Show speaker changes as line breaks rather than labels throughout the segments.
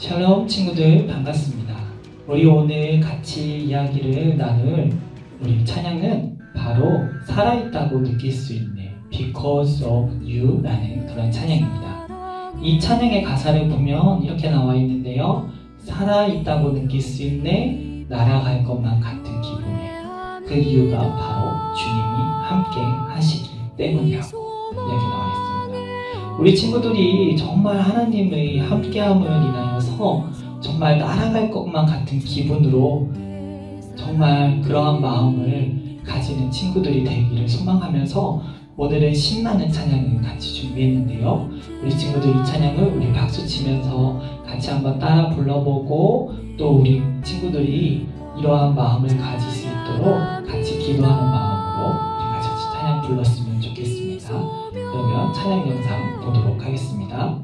샬롬 친구들 반갑습니다. 우리 오늘 같이 이야기를 나눌 우리 찬양은 바로 살아있다고 느낄 수 있는 Because of You 라는 그런 찬양입니다. 이 찬양의 가사를 보면 이렇게 나와 있는데요. 살아있다고 느낄 수 있는 날아갈 것만 같은 기분에 그 이유가 바로 주님이 함께 하시기 때문이라고 이야기 나와 있습니다. 우리 친구들이 정말 하나님의 함께함을 인하여서 정말 날아갈 것만 같은 기분으로 정말 그러한 마음을 가지는 친구들이 되기를 소망하면서 오늘은 신나는 찬양을 같이 준비했는데요. 우리 친구들 이 찬양을 우리 박수 치면서 같이 한번 따라 불러보고 또 우리 친구들이 이러한 마음을 가질 수 있도록 같이 기도하는 마음으로 우리 같이 찬양 불렀으면 좋겠습니다. 그러면 찬양 영상 보도록 하겠습니다.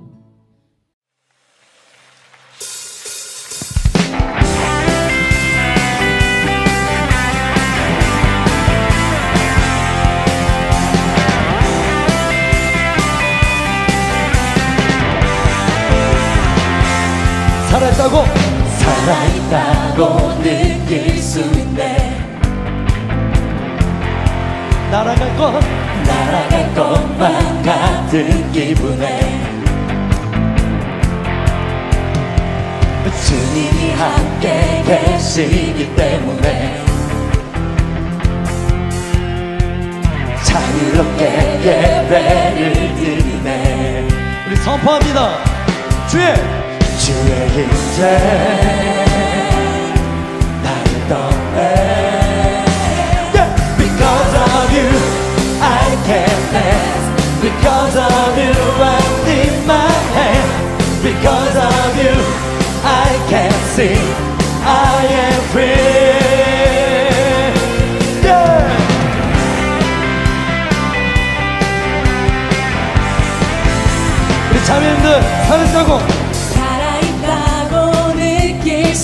살아있다고 느낄 수 있네. 날아갈 것만 같은 기분에 주님이 함께 계시기 때문에 자유롭게 예배를 드리네.
우리 선포합니다. 주의
힘에 나를 떠내. Because of you I can dance. Because of you I lift my hand. Because of you I can sing. I am free.
우리 자매님들 살아있다고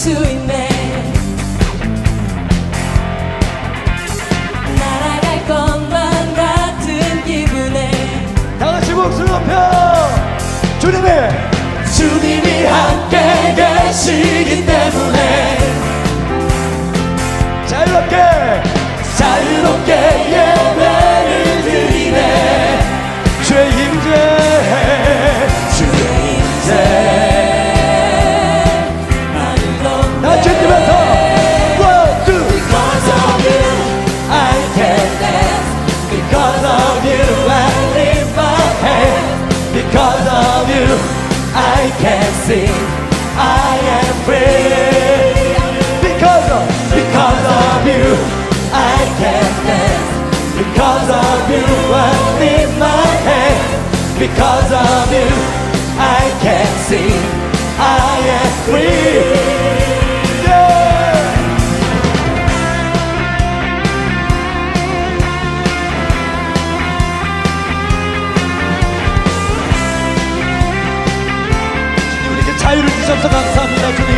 수 있네. 날아갈 것만 같은 기분에
다같이 목소리 높여.
주님이 함께 계시기 때문에 자유롭게 예배를 드리네.
주의 임재
Because of you I can dance. Because of you I lift my hand. Because of you I can sing. I am free. Because of you I can dance. Because of you I lift my hand. Because of you I can sing. I am free.
자유를 주셔서 감사합니다. 주님.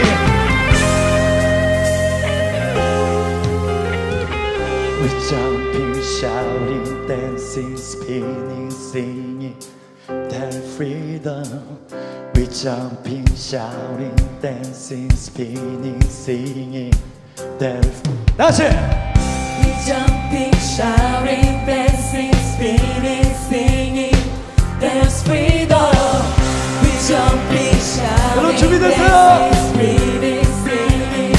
We're jumping, shouting, dancing, spinning, singing their freedom. We're jumping, shouting, dancing, spinning, singing their freedom.
다시.
We're jumping, shouting, dancing, spinning, singing there's freedom. We're jumping, shouting,
준비됐어요?
dancing, spinning, singing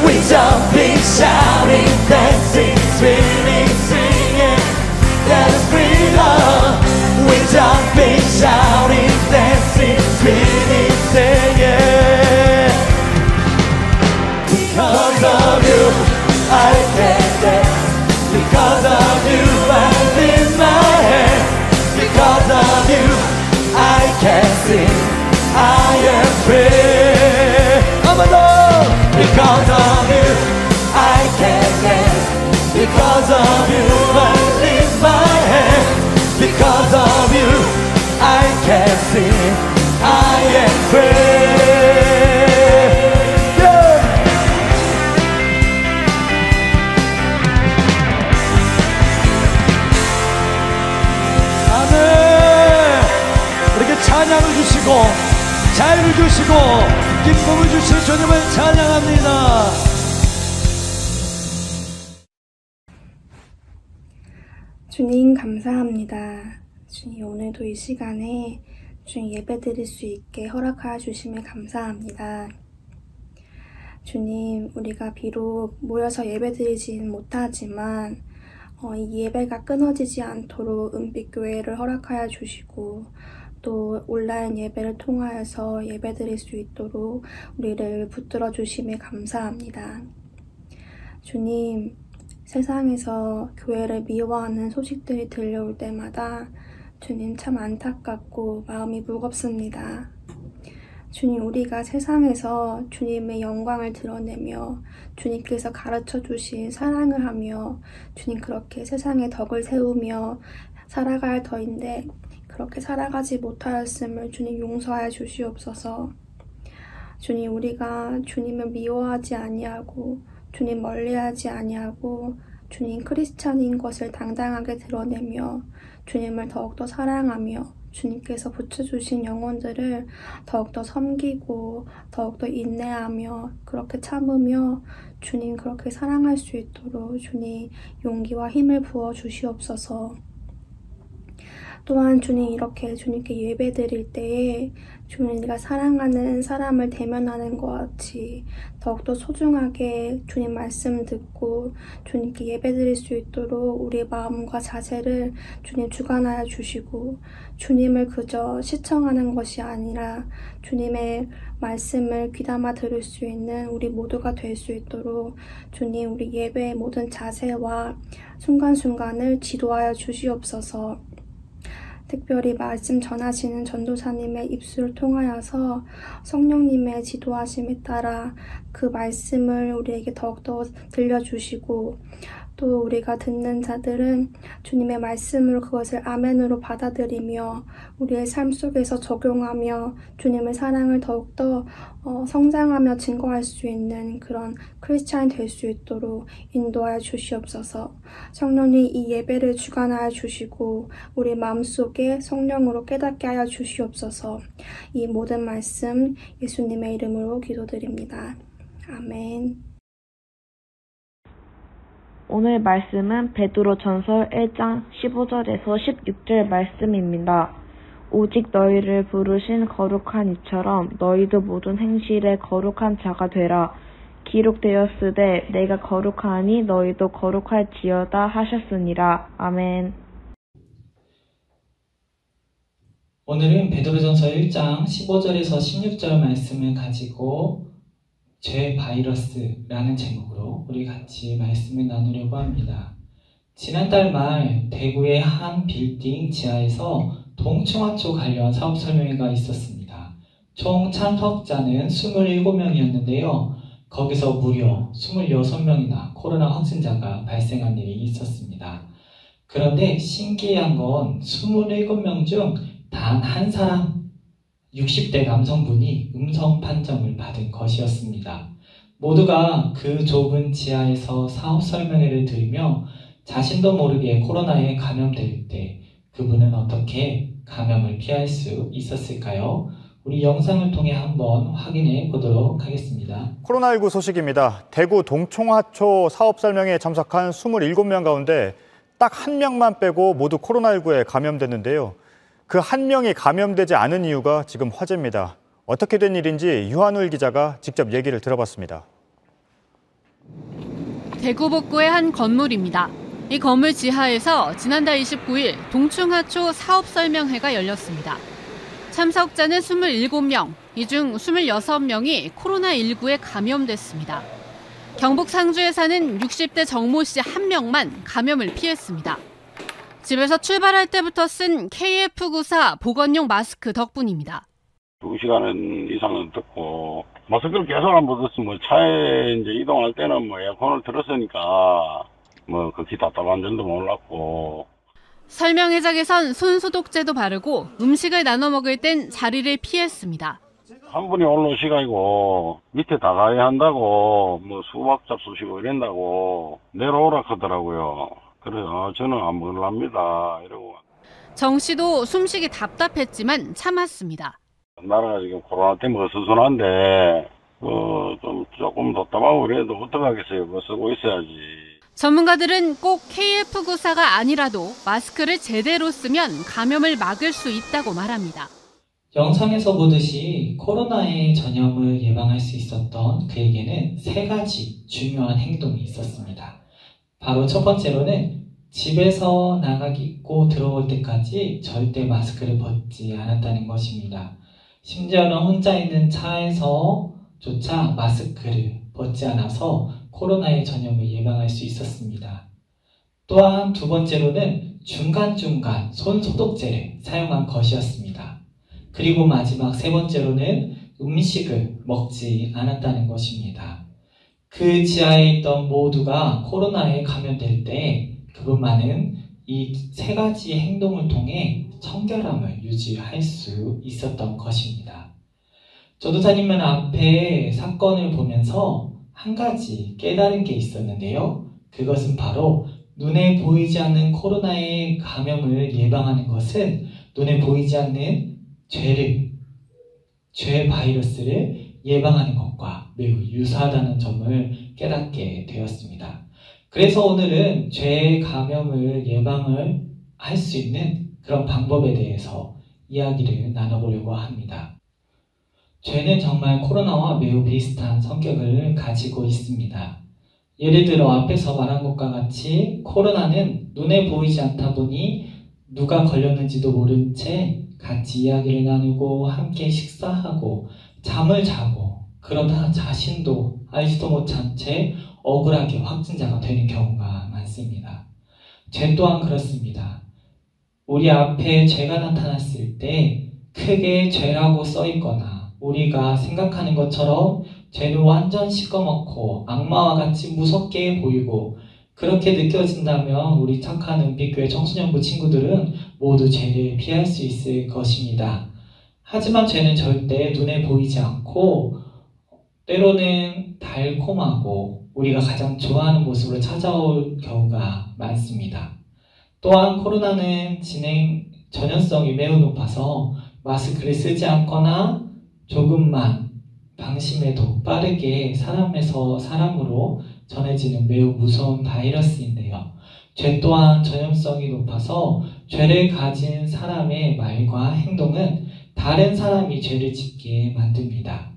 We're jumping, shouting, dancing, spinning, singing there's freedom. We're jumping, shouting, dancing, spinning, singing. Because of you I can dance. Because of you I lift my hand. Because of you I can sing. I am free. Because of you I can dance. Because of you I lift my hand. Because of you I can sing. I am free.
찬양을 주시고 주시고 자유를 주시고 기쁨을 주신 주님을 찬양합니다.
주님 감사합니다. 주님 오늘도 이 시간에 주님 예배 드릴 수 있게 허락하여 주심에 감사합니다. 주님, 우리가 비록 모여서 예배 드리진 못하지만 이 예배가 끊어지지 않도록 은빛교회를 허락하여 주시고 또 온라인 예배를 통하여서 예배 드릴 수 있도록 우리를 붙들어 주심에 감사합니다. 주님, 세상에서 교회를 미워하는 소식들이 들려올 때마다 주님 참 안타깝고 마음이 무겁습니다. 주님, 우리가 세상에서 주님의 영광을 드러내며 주님께서 가르쳐 주신 사랑을 하며 주님 그렇게 세상에 덕을 세우며 살아갈 터인데 그렇게 살아가지 못하였음을 주님 용서하여 주시옵소서. 주님, 우리가 주님을 미워하지 아니하고 주님 멀리하지 아니하고 주님 크리스찬인 것을 당당하게 드러내며 주님을 더욱더 사랑하며 주님께서 붙여주신 영혼들을 더욱더 섬기고 더욱더 인내하며 그렇게 참으며 주님 그렇게 사랑할 수 있도록 주님 용기와 힘을 부어 주시옵소서. 또한 주님 이렇게 주님께 예배 드릴 때에 주님과 사랑하는 사람을 대면하는 것 같이 더욱더 소중하게 주님 말씀 듣고 주님께 예배 드릴 수 있도록 우리의 마음과 자세를 주님 주관하여 주시고 주님을 그저 시청하는 것이 아니라 주님의 말씀을 귀담아 들을 수 있는 우리 모두가 될 수 있도록 주님 우리 예배의 모든 자세와 순간순간을 지도하여 주시옵소서. 특별히 말씀 전하시는 전도사님의 입술을 통하여서 성령님의 지도하심에 따라 그 말씀을 우리에게 더욱더 들려주시고 또 우리가 듣는 자들은 주님의 말씀으로 그것을 아멘으로 받아들이며 우리의 삶 속에서 적용하며 주님의 사랑을 더욱더 성장하며 증거할 수 있는 그런 크리스찬이 될 수 있도록 인도하여 주시옵소서. 성령님 이 예배를 주관하여 주시고 우리 마음속에 성령으로 깨닫게 하여 주시옵소서. 이 모든 말씀 예수님의 이름으로 기도드립니다. 아멘.
오늘 말씀은 베드로전서 1장 15절에서 16절 말씀입니다. 오직 너희를 부르신 거룩한 이처럼 너희도 모든 행실에 거룩한 자가 되라. 기록되었으되 내가 거룩하니 너희도 거룩할지어다 하셨으니라. 아멘.
오늘은 베드로전서 1장 15절에서 16절 말씀을 가지고 죄 바이러스라는 제목으로 우리 같이 말씀을 나누려고 합니다. 지난달 말 대구의 한 빌딩 지하에서 동충하초 관련 사업 설명회가 있었습니다. 총 참석자는 27명이었는데요. 거기서 무려 26명이나 코로나 확진자가 발생한 일이 있었습니다. 그런데 신기한 건 27명 중 단 한 사람 60대 남성분이 음성 판정을 받은 것이었습니다. 모두가 그 좁은 지하에서 사업 설명회를 들으며 자신도 모르게 코로나에 감염될 때 그분은 어떻게 감염을 피할 수 있었을까요? 우리 영상을 통해 한번 확인해 보도록 하겠습니다.
코로나19 소식입니다. 대구 동충하초 사업 설명회에 참석한 27명 가운데 딱 한 명만 빼고 모두 코로나19에 감염됐는데요. 그 한 명이 감염되지 않은 이유가 지금 화제입니다. 어떻게 된 일인지 유한울 기자가 직접 얘기를 들어봤습니다.
대구 북구의 한 건물입니다. 이 건물 지하에서 지난달 29일 동충하초 사업 설명회가 열렸습니다. 참석자는 27명, 이 중 26명이 코로나19에 감염됐습니다. 경북 상주에 사는 60대 정모 씨 한 명만 감염을 피했습니다. 집에서 출발할 때부터 쓴 KF94 보건용 마스크 덕분입니다.
2시간 이상은 듣고 마스크를 계속 안 벗었으면 차에 이제 이동할 때는 에어컨을 틀었으니까 그렇게 답답한 줄도 몰랐고.
설명회장에선 손소독제도 바르고 음식을 나눠 먹을 땐 자리를 피했습니다.
한 분이 올라올 시간이고 밑에 다 가야 한다고 수박 잡수시고 이런다고 내려오라 하더라고요. 그래서 저는 안 먹을랍니다 이러고.
정 씨도 숨쉬기 답답했지만 참았습니다.
나라가 지금 코로나 때문에 어수선한데 조금 답답하고 그래도 어떡하겠어요. 뭐 쓰고 있어야지.
전문가들은 꼭 KF94가 아니라도 마스크를 제대로 쓰면 감염을 막을 수 있다고 말합니다.
영상에서 보듯이 코로나의 전염을 예방할 수 있었던 그에게는 3가지 중요한 행동이 있었습니다. 바로 첫 번째로는 집에서 나가고 들어올 때까지 절대 마스크를 벗지 않았다는 것입니다. 심지어는 혼자 있는 차에서조차 마스크를 벗지 않아서 코로나의 전염을 예방할 수 있었습니다. 또한 두 번째로는 중간중간 손 소독제를 사용한 것이었습니다. 그리고 마지막 세 번째로는 음식을 먹지 않았다는 것입니다. 그 지하에 있던 모두가 코로나에 감염될 때 그분만은 이 3가지 행동을 통해 청결함을 유지할 수 있었던 것입니다. 전도사님은 앞에 사건을 보면서 한 가지 깨달은 게 있었는데요. 그것은 바로 눈에 보이지 않는 코로나의 감염을 예방하는 것은 눈에 보이지 않는 죄 바이러스를 예방하는 것과 매우 유사하다는 점을 깨닫게 되었습니다. 그래서 오늘은 죄 감염을 예방을 할 수 있는 그런 방법에 대해서 이야기를 나눠보려고 합니다. 죄는 정말 코로나와 매우 비슷한 성격을 가지고 있습니다. 예를 들어 앞에서 말한 것과 같이 코로나는 눈에 보이지 않다 보니 누가 걸렸는지도 모른 채 같이 이야기를 나누고 함께 식사하고 잠을 자고 그러다 자신도 알지도 못한 채 억울하게 확진자가 되는 경우가 많습니다. 죄 또한 그렇습니다. 우리 앞에 죄가 나타났을 때 크게 죄라고 써있거나 우리가 생각하는 것처럼 죄는 완전 시꺼멓고 악마와 같이 무섭게 보이고 그렇게 느껴진다면 우리 착한 은빛교회 청소년부 친구들은 모두 죄를 피할 수 있을 것입니다. 하지만 죄는 절대 눈에 보이지 않고 때로는 달콤하고 우리가 가장 좋아하는 모습으로 찾아올 경우가 많습니다. 또한 코로나는 전염성이 매우 높아서 마스크를 쓰지 않거나 조금만 방심해도 빠르게 사람에서 사람으로 전해지는 매우 무서운 바이러스인데요. 죄 또한 전염성이 높아서 죄를 가진 사람의 말과 행동은 다른 사람이 죄를 짓게 만듭니다.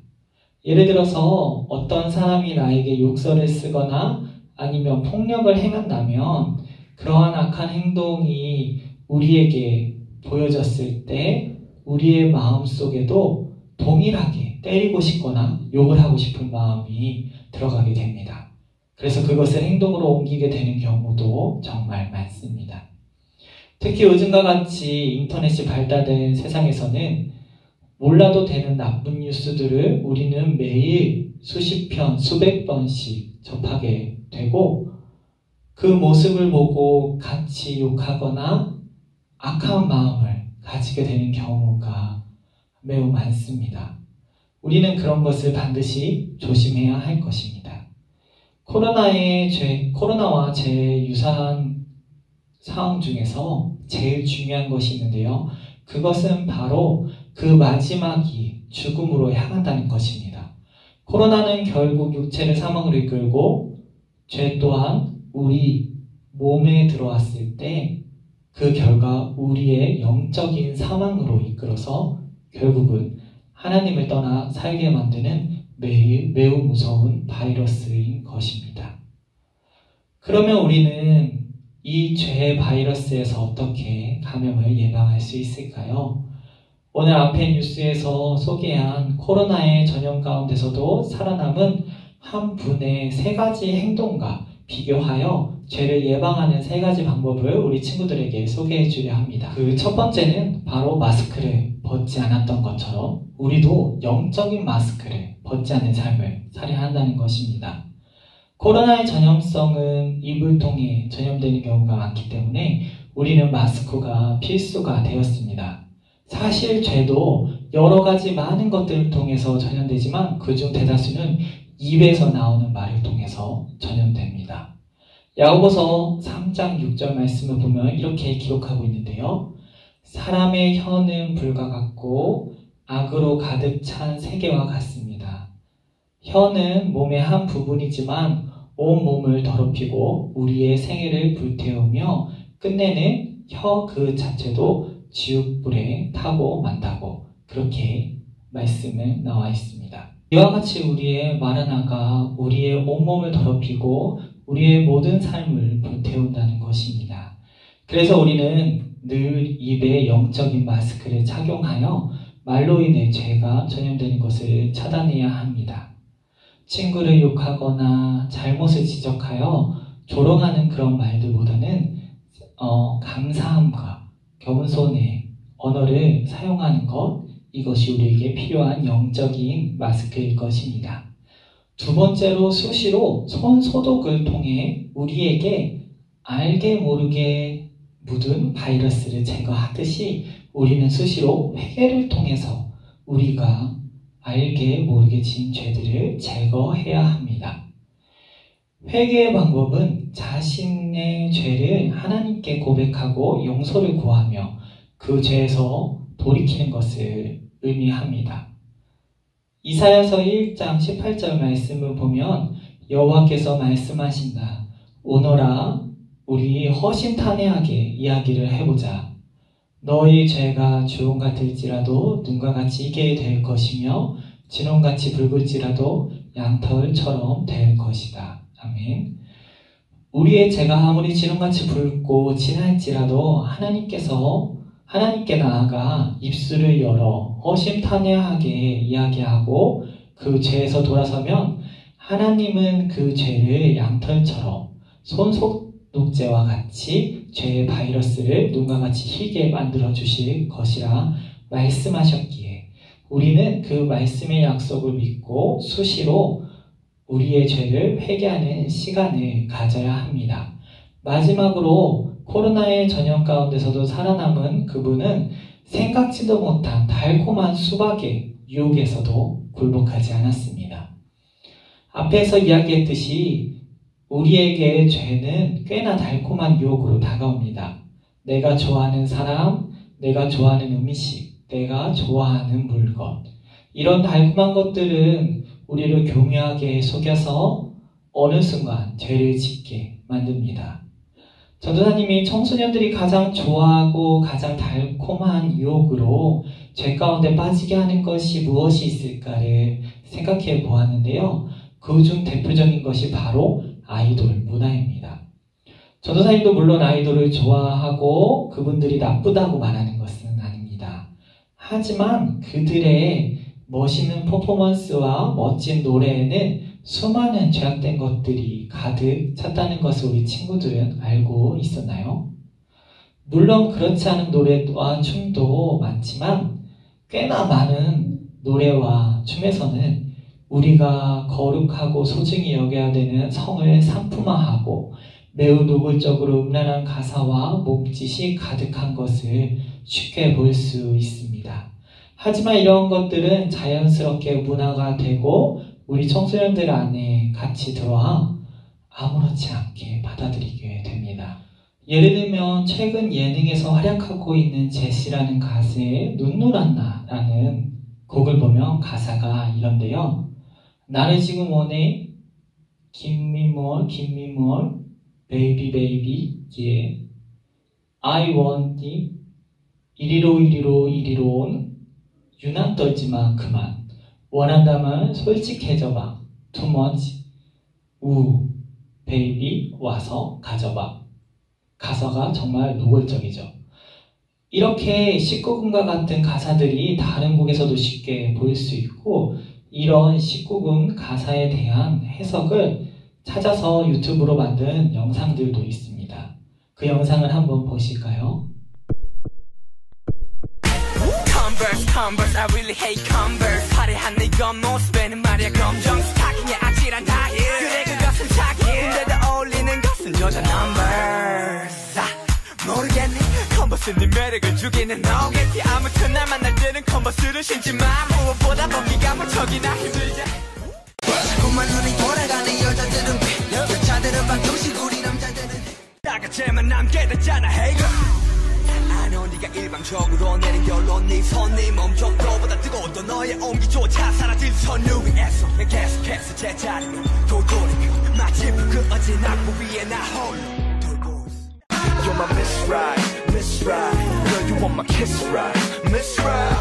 예를 들어서 어떤 사람이 나에게 욕설을 쓰거나 아니면 폭력을 행한다면 그러한 악한 행동이 우리에게 보여졌을 때 우리의 마음속에도 동일하게 때리고 싶거나 욕을 하고 싶은 마음이 들어가게 됩니다. 그래서 그것을 행동으로 옮기게 되는 경우도 정말 많습니다. 특히 요즘과 같이 인터넷이 발달된 세상에서는 몰라도 되는 나쁜 뉴스들을 우리는 매일 수십 편, 수백 번씩 접하게 되고 그 모습을 보고 같이 욕하거나 악한 마음을 가지게 되는 경우가 매우 많습니다. 우리는 그런 것을 반드시 조심해야 할 것입니다. 코로나와 제일 유사한 상황 중에서 제일 중요한 것이 있는데요. 그것은 바로 그 마지막이 죽음으로 향한다는 것입니다. 코로나는 결국 육체를 사망으로 이끌고 죄 또한 우리 몸에 들어왔을 때 그 결과 우리의 영적인 사망으로 이끌어서 결국은 하나님을 떠나 살게 만드는 매우 무서운 바이러스인 것입니다. 그러면 우리는 이 죄의 바이러스에서 어떻게 감염을 예방할 수 있을까요? 오늘 앞에 뉴스에서 소개한 코로나의 전염 가운데서도 살아남은 한 분의 3가지 행동과 비교하여 죄를 예방하는 3가지 방법을 우리 친구들에게 소개해 주려 합니다. 그 첫 번째는 바로 마스크를 벗지 않았던 것처럼 우리도 영적인 마스크를 벗지 않는 삶을 살아야 한다는 것입니다. 코로나의 전염성은 입을 통해 전염되는 경우가 많기 때문에 우리는 마스크가 필수가 되었습니다. 사실 죄도 여러 가지 많은 것들을 통해서 전염되지만 그중 대다수는 입에서 나오는 말을 통해서 전염됩니다. 야고보서 3장 6절 말씀을 보면 이렇게 기록하고 있는데요. 사람의 혀는 불과 같고 악으로 가득 찬 세계와 같습니다. 혀는 몸의 한 부분이지만 온 몸을 더럽히고 우리의 생애를 불태우며 끝내는 혀 그 자체도 지옥불에 타고 만다고 그렇게 말씀은 나와 있습니다. 이와 같이 우리의 말은 아가 우리의 온몸을 더럽히고 우리의 모든 삶을 불태운다는 것입니다. 그래서 우리는 늘 입에 영적인 마스크를 착용하여 말로 인해 죄가 전염되는 것을 차단해야 합니다. 친구를 욕하거나 잘못을 지적하여 조롱하는 그런 말들보다는 감사함과 겸손의 언어를 사용하는 것, 이것이 우리에게 필요한 영적인 마스크일 것입니다. 두 번째로 수시로 손 소독을 통해 우리에게 알게 모르게 묻은 바이러스를 제거하듯이 우리는 수시로 회개를 통해서 우리가 알게 모르게 지은 죄들을 제거해야 합니다. 회개의 방법은 자신의 죄를 하나님께 고백하고 용서를 구하며 그 죄에서 돌이키는 것을 의미합니다. 이사야서 1장 18절 말씀을 보면 여호와께서 말씀하신다. 오너라 우리 허심탄회하게 이야기를 해보자. 너희 죄가 주홍 같을지라도 눈과 같이 희게 될 것이며 진홍같이 붉을지라도 양털처럼 될 것이다. 아멘. 우리의 죄가 아무리 진홍같이 붉고 진할지라도 하나님께 나아가 입술을 열어 허심탄회하게 이야기하고 그 죄에서 돌아서면 하나님은 그 죄를 양털처럼 손소독제와 같이 죄의 바이러스를 눈과 같이 희게 만들어 주실 것이라 말씀하셨기에 우리는 그 말씀의 약속을 믿고 수시로 우리의 죄를 회개하는 시간을 가져야 합니다. 마지막으로 코로나의 전염 가운데서도 살아남은 그분은 생각지도 못한 달콤한 수박의 유혹에서도 굴복하지 않았습니다. 앞에서 이야기했듯이 우리에게 죄는 꽤나 달콤한 유혹으로 다가옵니다. 내가 좋아하는 사람, 내가 좋아하는 음식, 내가 좋아하는 물건, 이런 달콤한 것들은 우리를 교묘하게 속여서 어느 순간 죄를 짓게 만듭니다. 전도사님이 청소년들이 가장 좋아하고 가장 달콤한 유혹으로 죄 가운데 빠지게 하는 것이 무엇이 있을까를 생각해 보았는데요. 그중 대표적인 것이 바로 아이돌 문화입니다. 전도사님도 물론 아이돌을 좋아하고 그분들이 나쁘다고 말하는 것은 아닙니다. 하지만 그들의 멋있는 퍼포먼스와 멋진 노래에는 수많은 죄악된 것들이 가득 찼다는 것을 우리 친구들은 알고 있었나요? 물론 그렇지 않은 노래와 춤도 많지만 꽤나 많은 노래와 춤에서는 우리가 거룩하고 소중히 여겨야 되는 성을 상품화하고 매우 노골적으로 음란한 가사와 몸짓이 가득한 것을 쉽게 볼 수 있습니다. 하지만 이런 것들은 자연스럽게 문화가 되고 우리 청소년들 안에 같이 들어와 아무렇지 않게 받아들이게 됩니다. 예를 들면 최근 예능에서 활약하고 있는 제시라는 가수의 눈누란 나라는 곡을 보면 가사가 이런데요. 나를 지금 원해 Give me more, give me more Baby baby yeah I want it 이리로 온 유난 떨지마 그만 원한다면 솔직해져봐 Too much 우 베이비 와서 가져봐. 가사가 정말 노골적이죠. 이렇게 19금과 같은 가사들이 다른 곡에서도 쉽게 보일 수 있고 이런 19금 가사에 대한 해석을 찾아서 유튜브로 만든 영상들도 있습니다. 그 영상을 한번 보실까요?
Converse, I really hate Converse 화려한 네 겉모습에는 말야 검정 스타킹에 아찔한 다이어 그래 그것은 자기 근데도 어울리는 것은 여자 numbers 모르겠니 컨버스 네 매력을 죽이는 너겠지 아무튼 날 만날 때는 컨버스를 신지 마 무엇보다 벗기가 무척이나 힘들게 자꾸만 눈이 돌아가는 여자들은 왜 여자들은 방정식 우리 남자들은 나같지만 남 깨닫잖아 hey girl I know 네가 일방적으로 내린 결론 네 손이 멈춰도보다 뜨거웠던 너의 온기조차 사라진 선유 위에서 내 계속해서 제자리로 도돌이켜 마치 그 어제 낙부 위에 나 홀로 You're my Miss Right, Miss Right. Girl, you want my kiss right, Miss Right.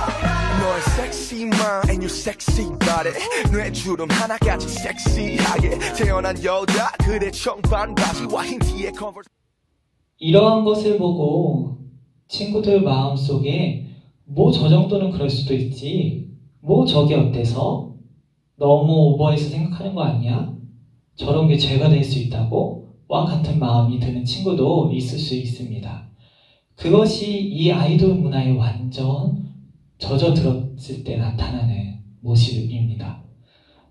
너의 섹시만 and your sexy body. 뇌주름 하나같이 섹시하게 태어난 여자 그대 청반 바지와 흰 티에 컨버스.
이러한 것을 보고 친구들 마음속에 뭐 저 정도는 그럴 수도 있지, 뭐 저게 어때서? 너무 오버해서 생각하는 거 아니야? 저런 게 죄가 될 수 있다고? 와 같은 마음이 드는 친구도 있을 수 있습니다. 그것이 이 아이돌 문화에 완전 젖어들었을 때 나타나는 모습입니다.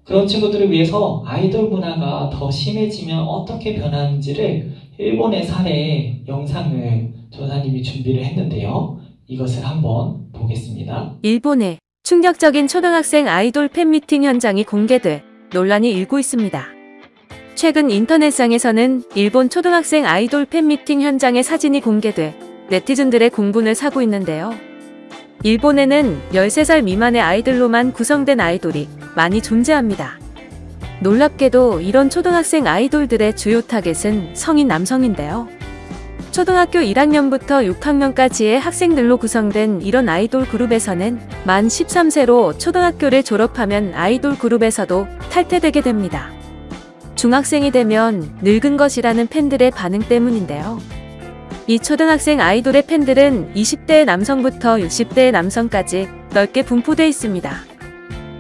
그런 친구들을 위해서 아이돌 문화가 더 심해지면 어떻게 변하는지를 일본의 사례 영상을 전사님이 준비를 했는데요. 이것을 한번 보겠습니다.
일본의 충격적인 초등학생 아이돌 팬미팅 현장이 공개돼 논란이 일고 있습니다. 최근 인터넷상에서는 일본 초등학생 아이돌 팬미팅 현장의 사진이 공개돼 네티즌들의 공분을 사고 있는데요. 일본에는 13살 미만의 아이들로만 구성된 아이돌이 많이 존재합니다. 놀랍게도 이런 초등학생 아이돌들의 주요 타겟은 성인 남성인데요. 초등학교 1학년부터 6학년까지의 학생들로 구성된 이런 아이돌 그룹에서는 만 13세로 초등학교를 졸업하면 아이돌 그룹에서도 탈퇴되게 됩니다. 중학생이 되면 늙은 것이라는 팬들의 반응 때문인데요. 이 초등학생 아이돌의 팬들은 20대의 남성부터 60대의 남성까지 넓게 분포되어 있습니다.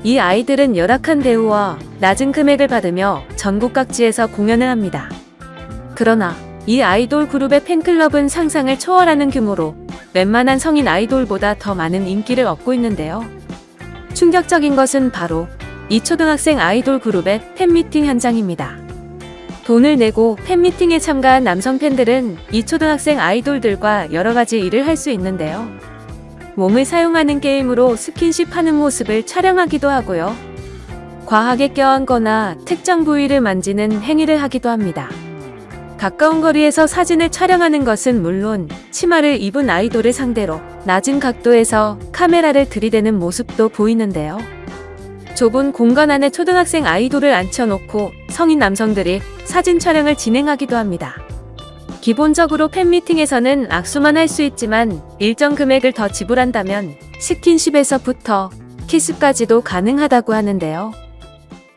이 아이들은 열악한 대우와 낮은 금액을 받으며 전국 각지에서 공연을 합니다. 그러나 이 아이돌 그룹의 팬클럽은 상상을 초월하는 규모로 웬만한 성인 아이돌보다 더 많은 인기를 얻고 있는데요. 충격적인 것은 바로 이 초등학생 아이돌 그룹의 팬미팅 현장입니다. 돈을 내고 팬미팅에 참가한 남성 팬들은 이 초등학생 아이돌들과 여러가지 일을 할 수 있는데요. 몸을 사용하는 게임으로 스킨십 하는 모습을 촬영하기도 하고요. 과하게 껴안거나 특정 부위를 만지는 행위를 하기도 합니다. 가까운 거리에서 사진을 촬영하는 것은 물론 치마를 입은 아이돌을 상대로 낮은 각도에서 카메라를 들이대는 모습도 보이는데요. 좁은 공간 안에 초등학생 아이돌을 앉혀놓고 성인 남성들이 사진 촬영을 진행하기도 합니다. 기본적으로 팬미팅에서는 악수만 할 수 있지만 일정 금액을 더 지불한다면 스킨십에서부터 키스까지도 가능하다고 하는데요.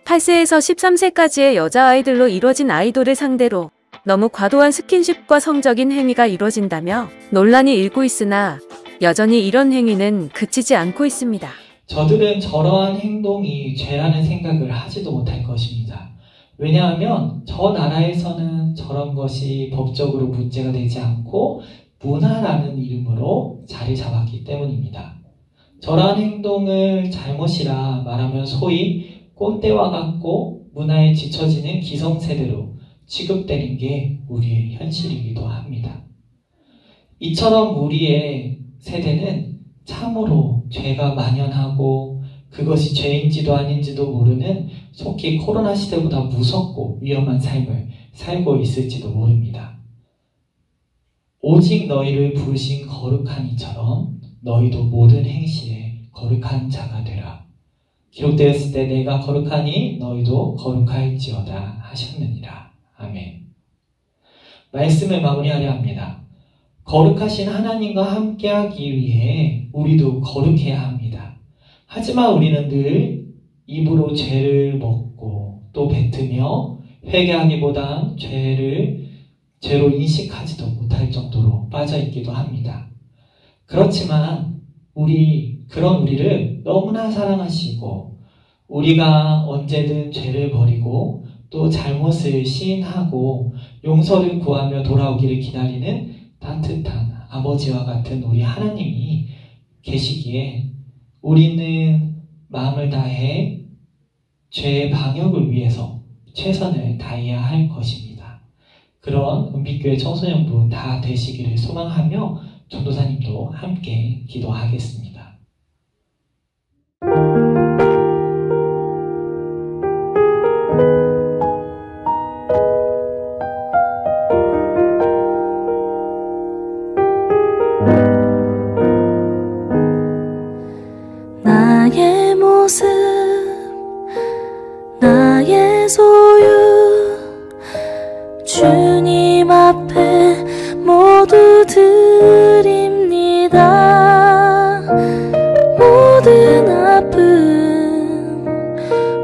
8세에서 13세까지의 여자아이들로 이뤄진 아이돌을 상대로 너무 과도한 스킨십과 성적인 행위가 이뤄진다며 논란이 일고 있으나 여전히 이런 행위는 그치지 않고 있습니다.
저들은 저러한 행동이 죄라는 생각을 하지도 못할 것입니다. 왜냐하면 저 나라에서는 저런 것이 법적으로 문제가 되지 않고 문화라는 이름으로 자리 잡았기 때문입니다. 저러한 행동을 잘못이라 말하면 소위 꼰대와 같고 문화에 뒤처지는 기성세대로 취급되는 게 우리의 현실이기도 합니다. 이처럼 우리의 세대는 참으로 죄가 만연하고 그것이 죄인지도 아닌지도 모르는 속히 코로나 시대보다 무섭고 위험한 삶을 살고 있을지도 모릅니다. 오직 너희를 부르신 거룩한 이처럼 너희도 모든 행실에 거룩한 자가 되라. 기록되었을 때 내가 거룩하니 너희도 거룩할지어다 하셨느니라. 아멘. 말씀을 마무리하려 합니다. 거룩하신 하나님과 함께하기 위해 우리도 거룩해야 합니다. 하지만 우리는 늘 입으로 죄를 먹고 또 뱉으며 회개하기보단 죄로 인식하지도 못할 정도로 빠져있기도 합니다. 그렇지만 그런 우리를 너무나 사랑하시고 우리가 언제든 죄를 버리고 또 잘못을 시인하고 용서를 구하며 돌아오기를 기다리는 따뜻한 아버지와 같은 우리 하나님이 계시기에 우리는 마음을 다해 죄의 방역을 위해서 최선을 다해야 할 것입니다. 그런 은빛교회 청소년부 다 되시기를 소망하며 전도사님도 함께 기도하겠습니다.
주님 앞에 모두 드립니다. 모든 아픔,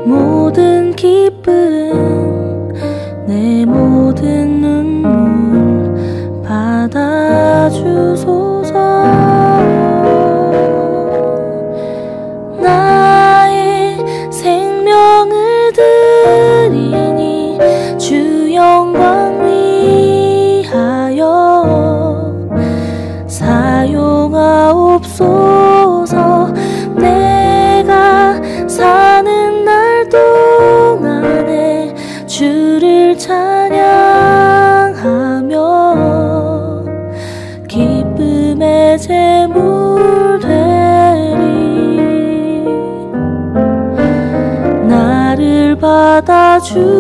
모든 기쁨, 내 모든 눈물 받아주소서. 나의 생명을 드리니 주 영광 위하여 사용하옵소서. 내가 사는 날 동안에 주를 찬양하며 기쁨의 제물 되리. 나를 받아주소서.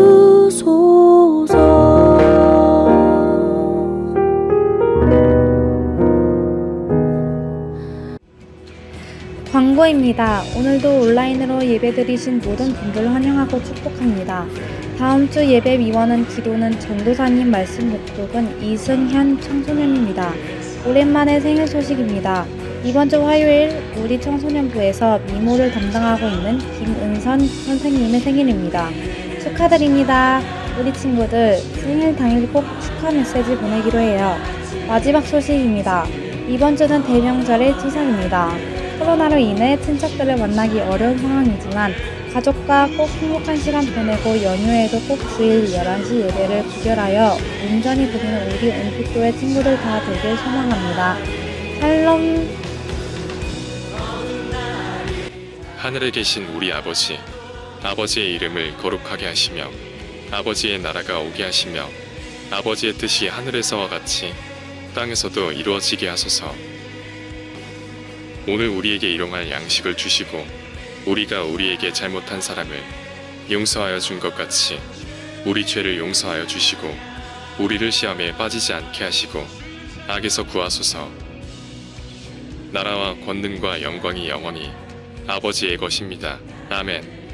광고입니다. 오늘도 온라인으로 예배드리신 모든 분들 환영하고 축복합니다. 다음 주 예배 위원은 기도는 전도사님 말씀 목록은 이승현 청소년입니다. 오랜만에 생일 소식입니다. 이번 주 화요일 우리 청소년부에서 미모를 담당하고 있는 김은선 선생님의 생일입니다. 축하드립니다. 우리 친구들 생일 당일 꼭 축하 메시지 보내기로 해요. 마지막 소식입니다. 이번 주는 대명절의 추석입니다. 코로나로 인해 친척들을 만나기 어려운 상황이지만 가족과 꼭 행복한 시간 보내고 연휴에도 꼭 주일 11시 예배를 구별하여 온전히 드리는 우리 온빛교회 친구들 다 되길 소망합니다. 샬롬.
하늘에 계신 우리 아버지, 아버지의 이름을 거룩하게 하시며 아버지의 나라가 오게 하시며 아버지의 뜻이 하늘에서와 같이 땅에서도 이루어지게 하소서. 오늘 우리에게 일용할 양식을 주시고 우리가 우리에게 잘못한 사람을 용서하여 준 것 같이 우리 죄를 용서하여 주시고 우리를 시험에 빠지지 않게 하시고 악에서 구하소서. 나라와 권능과 영광이 영원히 아버지의 것입니다. 아멘.